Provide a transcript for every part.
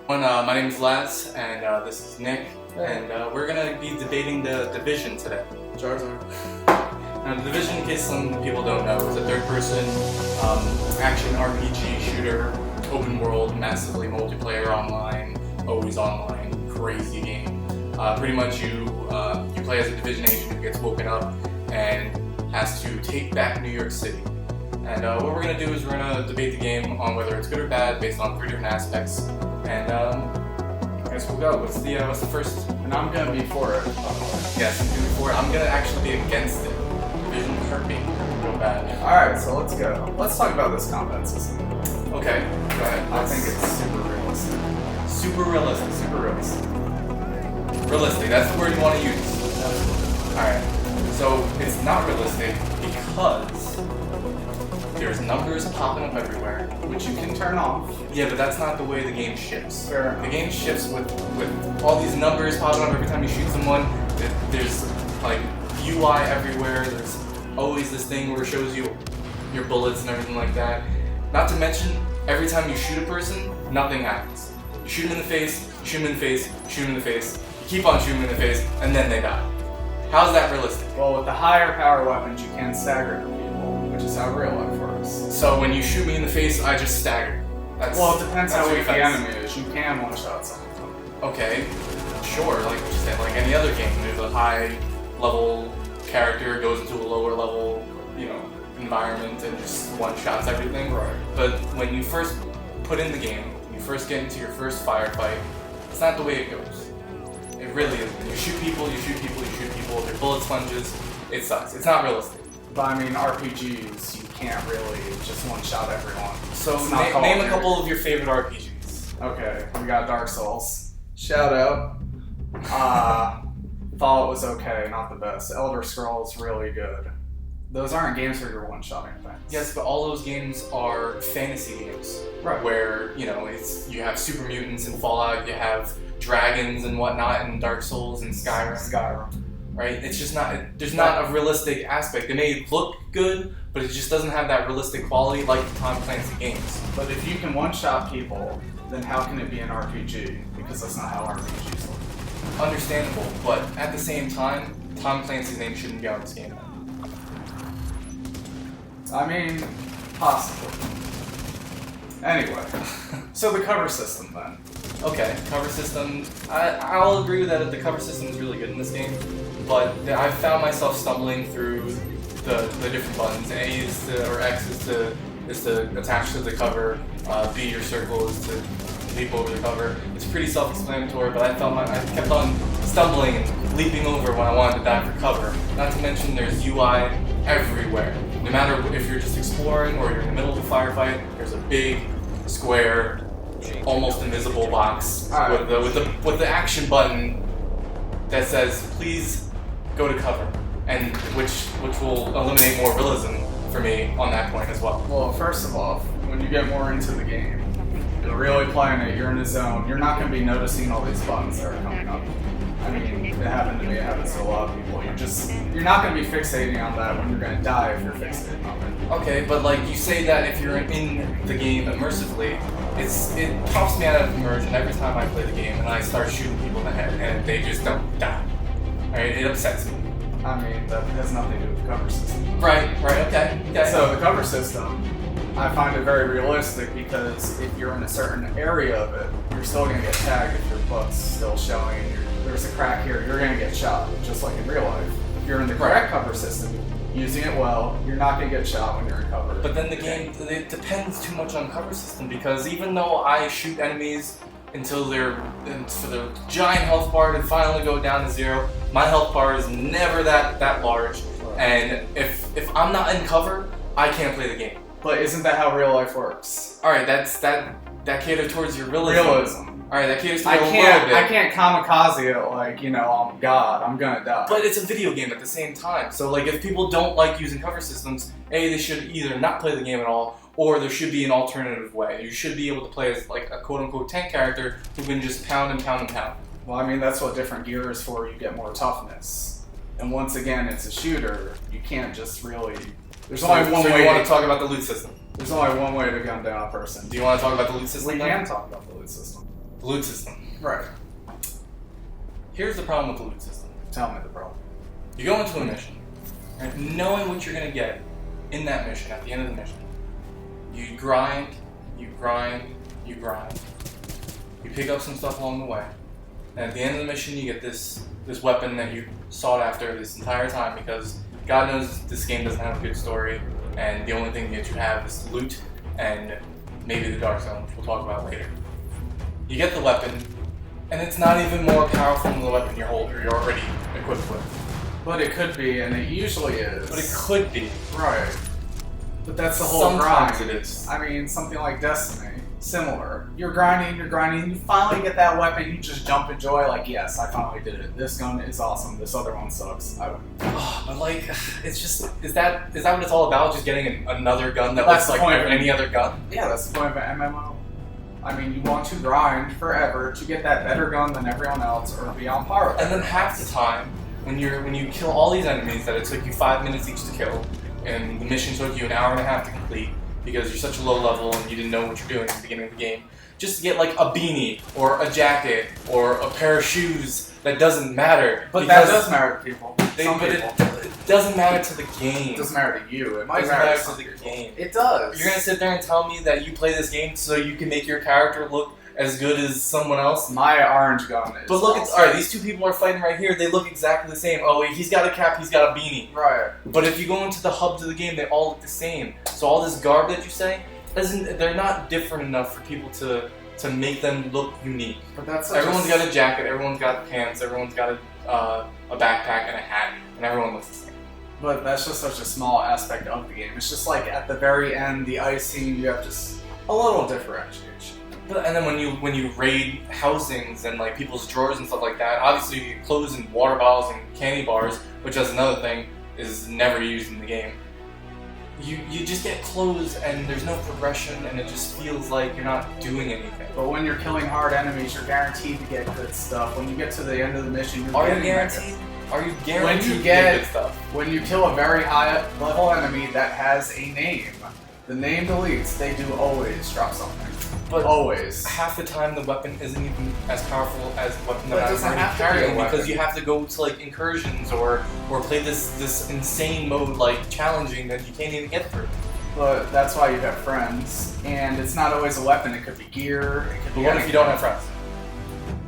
My name is Laz, and this is Nick, and we're going to be debating the Division today. Jar Jar. Now, the Division, in case some people don't know, is a third-person action RPG shooter, open world, massively multiplayer online, always online, crazy game. Pretty much you play as a Division agent who gets woken up and has to take back New York City. And what we're going to do is we're going to debate the game on whether it's good or bad based on 3 different aspects. And I guess we'll go. What's the first? And I'm gonna be for it, by the way. Yes, I'm going to be for it. I'm going to actually be against it. Division hurt me real bad. Alright, so let's go. Let's talk about this combat system. Okay, go ahead. I think it's super realistic. Super realistic. Super realistic. Realistic, that's the word you want to use. Alright, so it's not realistic because there's numbers popping up everywhere. Which you can turn off. Yeah, but that's not the way the game ships. Fair enough. The game ships with all these numbers popping up every time you shoot someone. There's like UI everywhere. There's always this thing where it shows you your bullets and everything like that. Not to mention, every time you shoot a person, nothing happens. You shoot them in the face, you shoot them in the face, you shoot them in the face, you keep on shooting them in the face, and then they die. How's that realistic? Well, with the higher power weapons, you can stagger people, which is how real life works. So when you shoot me in the face, I just stagger. Well, it depends how weak the defense. enemy is. You can one-shot someone. Okay, sure, like you said, like any other game, there's a high level character goes into a lower level, environment and just one-shots everything. Right. But when you first put in the game, when you first get into your first firefight, it's not the way it goes. It really isn't. You shoot people, you shoot people, you shoot people, they're bullet sponges, it sucks. It's not realistic. But I mean, RPGs, you can't really just one-shot everyone. So It's not Call name of a couple of your favorite RPGs. Okay, we got Dark Souls. Shout out. Fallout was okay, not the best. Elder Scrolls, really good. Those aren't games where you're one-shotting things. Yes, but all those games are fantasy games. Right. Where, you have super mutants in Fallout, you have dragons and whatnot in Dark Souls and Skyrim. Right? It's just not, there's not a realistic aspect. It may look good, but it just doesn't have that realistic quality like the Tom Clancy games. But if you can one-shot people, then how can it be an RPG? Because that's not how RPGs look. Understandable, but at the same time, Tom Clancy's name shouldn't be on this game. I mean, possibly. Anyway, so the cover system then. Okay, cover system. I'll agree with that. The cover system is really good in this game, but I found myself stumbling through the different buttons. A is to, or X is to attach to the cover. B, your circle, is to leap over the cover. It's pretty self-explanatory, but I kept on stumbling and leaping over when I wanted to dive for cover. Not to mention, there's UI everywhere. No matter if you're just exploring or you're in the middle of a firefight, there's a big square, almost invisible box with the action button that says please go to cover, and which will eliminate more realism for me on that point as well. Well, first of all, when you get more into the game, you're really playing it, you're in the zone, you're not going to be noticing all these buttons that are coming up. I mean, it happened to me, it happens to a lot of people. You're not going to be fixating on that when you're going to die if you're fixating on it. Okay, but like you say that if you're in the game immersively, it pops me out of immersion every time I play the game and I start shooting people in the head and they just don't die. Alright, it upsets me. I mean, that has nothing to do with the cover system. Right, okay. So the cover system, I find it very realistic because if you're in a certain area of it, you're still going to get tagged if your butt's still showing and there's a crack here, you're going to get shot, just like in real life. If you're in the correct cover system, using it well, you're not going to get shot when you're in cover. But then the game, it depends too much on cover system because even though I shoot enemies until for the giant health bar to finally go down to 0, my health bar is never that large. And if I'm not in cover, I can't play the game. But isn't that how real life works? Alright, that caters towards your realism. Alright, that caters to a little bit. I can't kamikaze it like, I'm God, I'm gonna die. But it's a video game at the same time. So like if people don't like using cover systems, A, they should either not play the game at all, or there should be an alternative way. You should be able to play as like a quote-unquote tank character who can just pound and pound and pound. Well, I mean, that's what different gear is for. You get more toughness. And once again, it's a shooter. You can't just really... There's only one way. You want to talk about the loot system? There's only one way to gun down a person. Do you want to talk about the loot system? We can talk about the loot system. The loot system. Right. Here's the problem with the loot system. Tell me the problem. You go into a mission, and knowing what you're going to get in that mission, at the end of the mission, you grind, you grind, you grind. You pick up some stuff along the way, and at the end of the mission you get this weapon that you sought after this entire time because God knows this game doesn't have a good story, and the only thing that you have is loot and maybe the Dark Zone, which we'll talk about later. You get the weapon, and it's not even more powerful than the weapon you're already equipped with. But it could be, and it usually is. But it could be. Right. But that's the whole Sometimes grind. it is. I mean, something like Destiny. Similar. You're grinding, you finally get that weapon, you just jump in joy, like, yes, I finally did it. This gun is awesome, this other one sucks. But like, it's just, is that what it's all about? Just getting another gun that That's looks the like point of any other gun? Yeah, that's the point of an MMO. I mean, you want to grind forever to get that better gun than everyone else or be on par with And then half the time, when you kill all these enemies that it took you 5 minutes each to kill, and the mission took you an hour and a half to complete, because you're such a low level and you didn't know what you're doing at the beginning of the game, just to get like a beanie or a jacket or a pair of shoes that doesn't matter. But that does matter to people. It doesn't matter to the game. It doesn't matter to you. It might doesn't matter matter to the game. It does. You're gonna sit there and tell me that you play this game so you can make your character look as good as someone else? My orange gun is. But look, alright, these two people are fighting right here. They look exactly the same. Oh, he's got a cap, he's got a beanie. Right. But if you go into the hubs of the game, they all look the same. So all this garb that you say, they're not different enough for people to make them look unique. But that's everyone's got a jacket, everyone's got pants, everyone's got a backpack and a hat, and everyone looks the same. But that's just such a small aspect of the game. It's just like at the very end, the icing, you have just a little differentiation. But, and then when you raid housings and like people's drawers and stuff like that, obviously you get clothes and water bottles and candy bars, which is another thing is never used in the game. You just get clothes and there's no progression and it just feels like you're not doing anything. But when you're killing hard enemies, you're guaranteed to get good stuff. When you get to the end of the mission, you're Are you guaranteed? Are you guaranteed to to get good stuff? When you kill a very high level enemy that has a name, the name deletes, they do always drop something. But always. Half the time the weapon isn't even as powerful as the weapon But that it I'm doesn't already have to be a carrying weapon. because you have to go to like incursions or play this insane mode like challenging that you can't even get through. But that's why you have friends, and it's not always a weapon, it could be gear, it could be But what if anything. you don't have friends?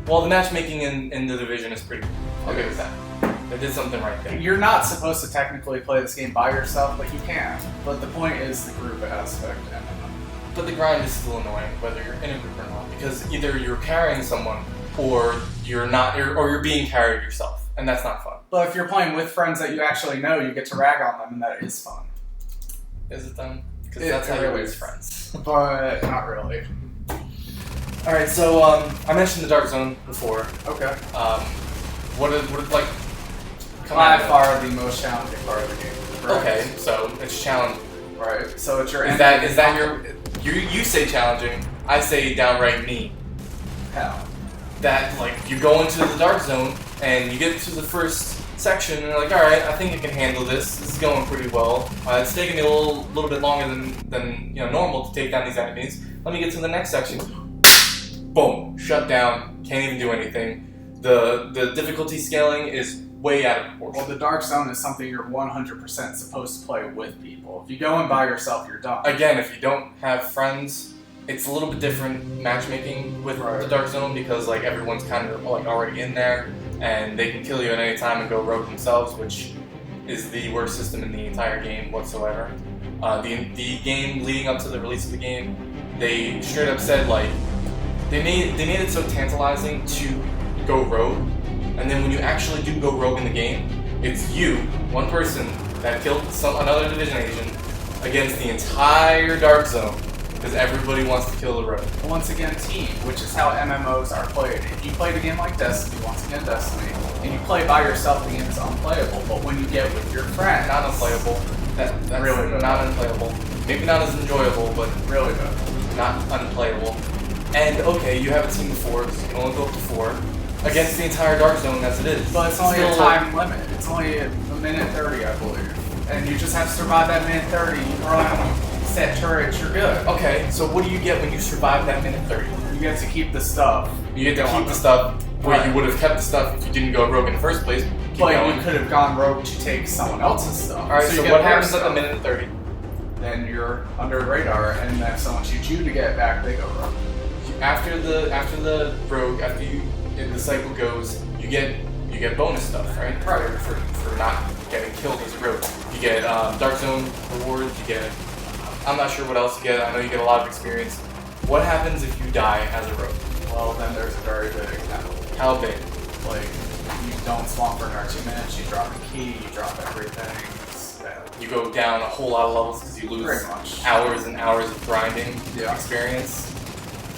Well, the matchmaking in the Division is pretty good. I'll give it that. They did something right there. You're not supposed to technically play this game by yourself, but you can. But the point is the group aspect. But the grind is still annoying, whether you're in a group or not, because either you're carrying someone or you're not, or you're being carried yourself, and that's not fun. But if you're playing with friends that you actually know, you get to rag on them, and that is fun. Is it then? Because that's how you really lose is. friends. But not really. Alright, so I mentioned the Dark Zone before. Okay. What is like? By far the most challenging part of the game. Correct? Okay, so it's challenging. Right. So it's your. Is that your? You say challenging. I say downright mean. Hell. That like you go into the Dark Zone and you get to the first section and you're like, all right, I think I can handle this. This is going pretty well. It's taking me a little bit longer than normal to take down these enemies. Let me get to the next section. Boom, shut down. Can't even do anything. The difficulty scaling is way out of proportion. Well, the Dark Zone is something you're 100% supposed to play with people. If you go in by yourself, you're done. Again, if you don't have friends, it's a little bit different matchmaking with the Dark Zone because like everyone's kind of like already in there and they can kill you at any time and go rogue themselves, which is the worst system in the entire game whatsoever. The game leading up to the release of the game, they straight up said like they made it so tantalizing to go rogue, and then when you actually do go rogue in the game, it's you, one person, that killed another Division agent against the entire Dark Zone. Because everybody wants to kill the rogue. Once again, team, which is how MMOs are played. If you play the game like Destiny, once again Destiny, and you play by yourself, the game is unplayable. But when you get with your friends, Not unplayable. That's really good. Not unplayable. Maybe not as enjoyable, but really good. not unplayable. And okay, you have a team of 4, so you can only go up to 4 against the entire Dark Zone as it is. But it's only Still, a time limit. It's only a minute 30, I believe. And you just have to survive that minute 30. You run, that turret, you're good. Okay, so what do you get when you survive that minute 30? You get to keep the stuff. You get to keep the stuff where you would have kept the stuff if you didn't go rogue in the first place. But you could have gone rogue to take someone else's stuff. Alright, so what happens at the minute 30? Then you're under radar, and then if someone shoots you to get back, they go rogue. After the rogue, after the cycle goes, you get bonus stuff, right? For not getting killed as a rogue. You get Dark Zone rewards, you get, I'm not sure what else you get, I know you get a lot of experience. What happens if you die as a rogue? Well, then there's a very big penalty. How big? Like, you don't spawn for another 2 minutes, you drop a key, you drop everything. You go down a whole lot of levels because you lose hours and hours of grinding experience.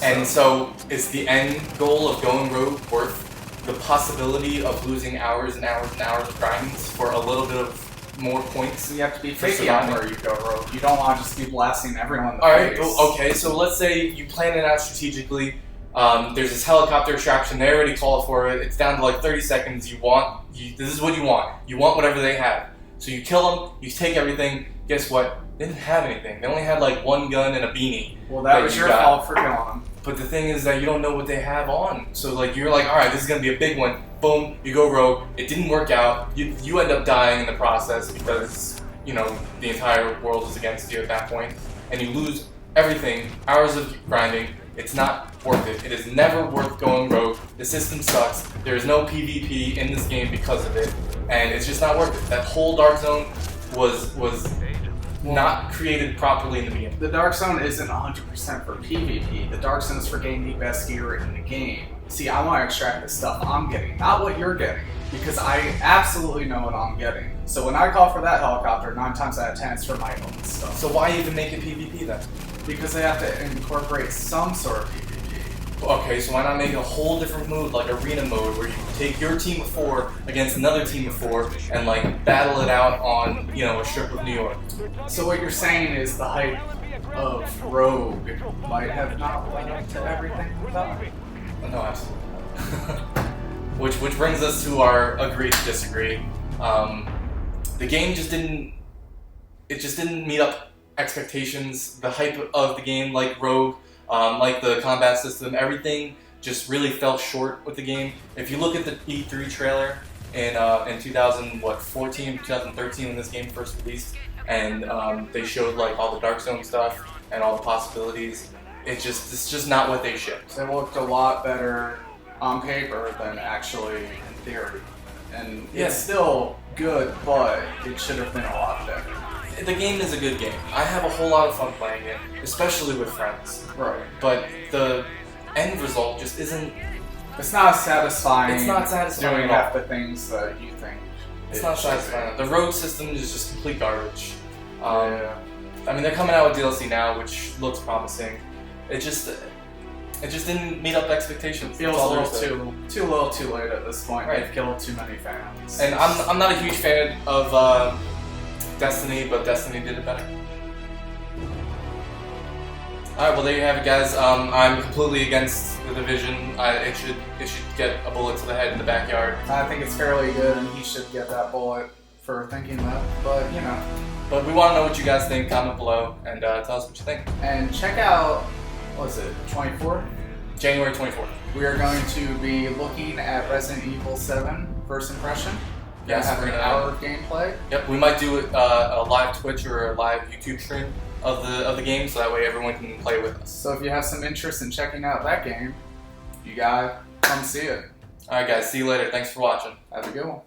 And so, is the end goal of going rogue worth the possibility of losing hours and hours and hours of grinding for a little bit of more points? You have to be picky on where you go rogue. You don't want to just be blasting everyone in the face. Alright, okay, so let's say you plan it out strategically. There's this helicopter extraction, they already call for it, it's down to like 30 seconds, this is what you want. You want whatever they have. So you kill them, you take everything, guess what? They didn't have anything. They only had like one gun and a beanie. Well, that was your fault for killing them. But the thing is that you don't know what they have on. So like you're like, alright, this is gonna be a big one. Boom, you go rogue, it didn't work out. You end up dying in the process because, you know, the entire world is against you at that point. And you lose everything, hours of grinding. It's not worth it. It is never worth going rogue. The system sucks. There is no PvP in this game because of it. And it's just not worth it. That whole Dark Zone was not created properly in the beginning. The Dark Zone isn't 100% for PvP. The Dark Zone is for getting the best gear in the game. See, I want to extract the stuff I'm getting, not what you're getting, because I absolutely know what I'm getting. So when I call for that helicopter, 9 times out of 10 it's for my own stuff. So why even make it PvP then? Because they have to incorporate some sort of PvP. Okay, so why not make a whole different mode, like arena mode, where you take your team of 4 against another team of 4 and like battle it out on, you know, a strip of New York? So what you're saying is the hype of Rogue might have not led up to everything we thought? No, absolutely. which brings us to our agree to disagree. The game just didn't meet up expectations. The hype of the game, like Rogue, like the combat system, everything just really fell short with the game. If you look at the E3 trailer in 2014, 2013 when this game first released, and they showed like all the Dark Zone stuff and all the possibilities, it's just not what they shipped. It looked a lot better on paper than actually in theory, and it's still good, but it should have been a lot better. The game is a good game. I have a whole lot of fun playing it, especially with friends. Right. But the end result just isn't... It's not satisfying. It's not satisfying doing half the things that you think. It's not satisfying. The rogue system is just complete garbage. Yeah. I mean, they're coming out with DLC now, which looks promising. It just didn't meet up expectations. Feels a little too little too late at this point. Right. They've killed too many fans. And I'm not a huge fan of Destiny, but Destiny did it better. Alright, well there you have it, guys. I'm completely against the Division. It should get a bullet to the head in the backyard. I think it's fairly good, and he should get that bullet for thinking that. But you know. But we want to know what you guys think. Comment below and tell us what you think. And check out, what is it, 24? January 24th. We are going to be looking at Resident Evil 7 First Impression. Yes, we're going to have an hour of gameplay. Yep, we might do a live Twitch or a live YouTube stream of the game, so that way everyone can play with us. So if you have some interest in checking out that game, you gotta come see it. Alright guys, see you later. Thanks for watching. Have a good one.